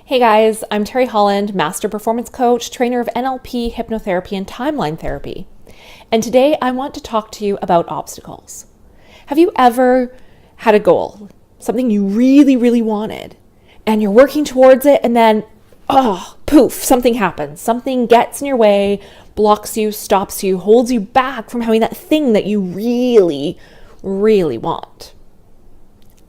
Hey guys, I'm Terry Holland, Master Performance Coach, trainer of NLP, hypnotherapy, and timeline therapy. And today I want to talk to you about obstacles. Have you ever had a goal, something you really, really wanted, and you're working towards it, and then, poof, something happens. Something gets in your way, blocks you, stops you, holds you back from having that thing that you really, really want.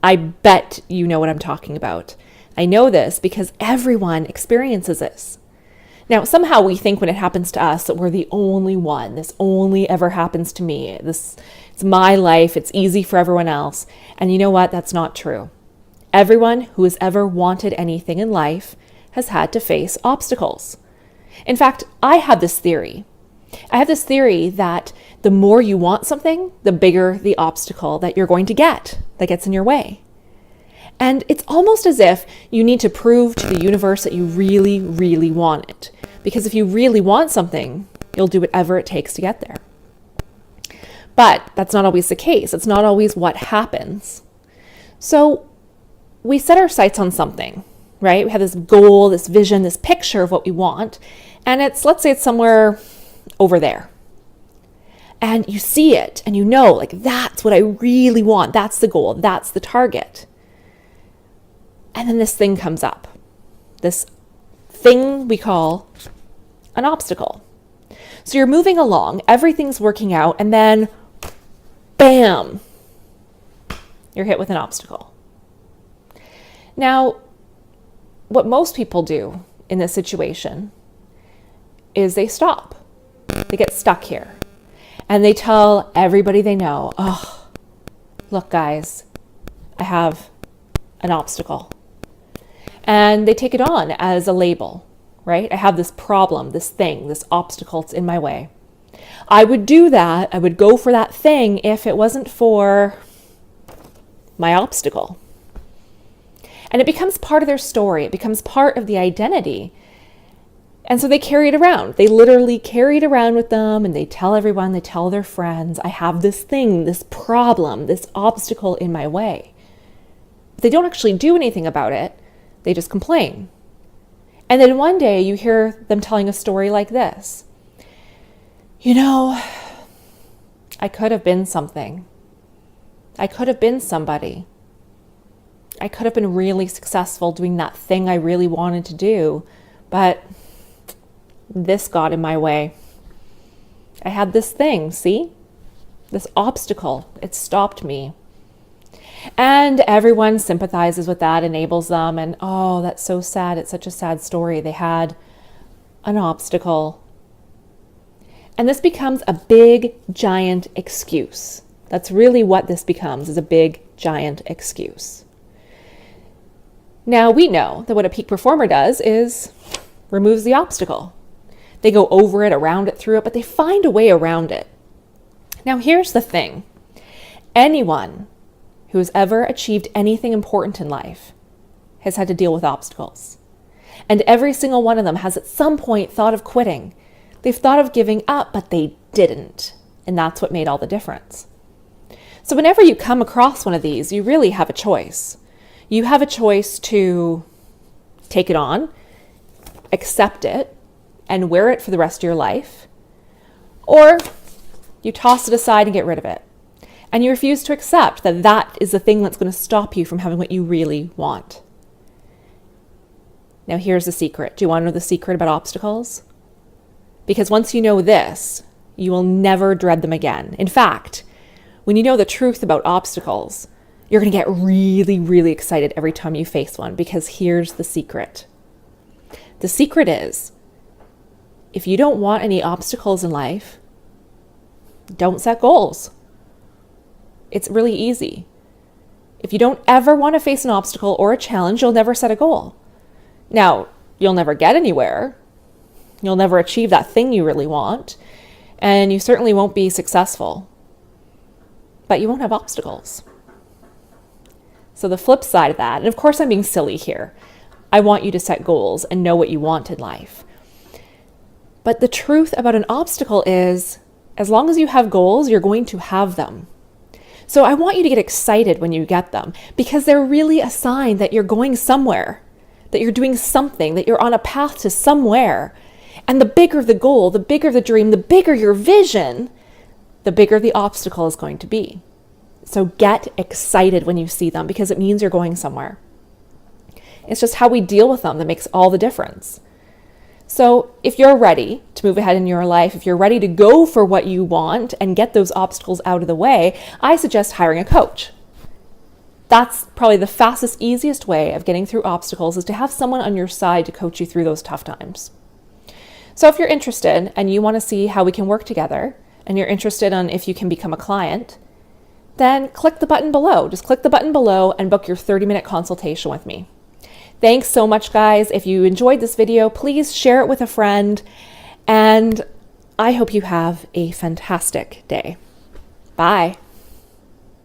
I bet you know what I'm talking about. I know this because everyone experiences this. Now, somehow we think when it happens to us that we're the only one. This only ever happens to me. It's my life. It's easy for everyone else. And you know what? That's not true. Everyone who has ever wanted anything in life has had to face obstacles. In fact, I have this theory. I have this theory that the more you want something, the bigger the obstacle that you're going to get that gets in your way. And it's almost as if you need to prove to the universe that you really, really want it. Because if you really want something, you'll do whatever it takes to get there. But that's not always the case. It's not always what happens. So we set our sights on something, right? We have this goal, this vision, this picture of what we want. And let's say it's somewhere over there. And you see it and you know, like, that's what I really want. That's the goal. That's the target. And then this thing comes up, this thing we call an obstacle. So you're moving along, everything's working out, and then bam, you're hit with an obstacle. Now, what most people do in this situation is they stop. They get stuck here. And they tell everybody they know, oh, look guys, I have an obstacle. And they take it on as a label, right? I have this problem, this thing, this obstacle, it's in my way. I would do that, I would go for that thing if it wasn't for my obstacle. And it becomes part of their story. It becomes part of the identity. And so they carry it around. They literally carry it around with them and they tell everyone, they tell their friends, I have this thing, this problem, this obstacle in my way. But they don't actually do anything about it. They just complain. And then one day you hear them telling a story like this. You know, I could have been something. I could have been somebody. I could have been really successful doing that thing I really wanted to do, but this got in my way. I had this thing, see? This obstacle, it stopped me. And everyone sympathizes with that, enables them, and oh, that's so sad. It's such a sad story. They had an obstacle. And this becomes a big, giant excuse. That's really what this becomes, is a big, giant excuse. Now, we know that what a peak performer does is removes the obstacle. They go over it, around it, through it, but they find a way around it. Now, here's the thing. Anyone who has ever achieved anything important in life has had to deal with obstacles. And every single one of them has at some point thought of quitting. They've thought of giving up, but they didn't. And that's what made all the difference. So whenever you come across one of these, you really have a choice. You have a choice to take it on, accept it, and wear it for the rest of your life. Or you toss it aside and get rid of it. And you refuse to accept that that is the thing that's going to stop you from having what you really want. Now here's the secret. Do you want to know the secret about obstacles? Because once you know this, you will never dread them again. In fact, when you know the truth about obstacles, you're going to get really, really excited every time you face one, because here's the secret. The secret is, if you don't want any obstacles in life, don't set goals. It's really easy. If you don't ever want to face an obstacle or a challenge, you'll never set a goal. Now, you'll never get anywhere. You'll never achieve that thing you really want. And you certainly won't be successful. But you won't have obstacles. So the flip side of that, and of course I'm being silly here. I want you to set goals and know what you want in life. But the truth about an obstacle is, as long as you have goals, you're going to have them. So I want you to get excited when you get them, because they're really a sign that you're going somewhere. that you're doing something, that you're on a path to somewhere. And the bigger the goal, the bigger the dream, the bigger your vision, the bigger the obstacle is going to be. So get excited when you see them because it means you're going somewhere. It's just how we deal with them that makes all the difference. So if you're ready to move ahead in your life, if you're ready to go for what you want and get those obstacles out of the way, I suggest hiring a coach. That's probably the fastest, easiest way of getting through obstacles, is to have someone on your side to coach you through those tough times. So if you're interested and you want to see how we can work together, and you're interested in if you can become a client, then click the button below. Just click the button below and book your 30-minute consultation with me. Thanks so much, guys. If you enjoyed this video, please share it with a friend, and I hope you have a fantastic day. Bye.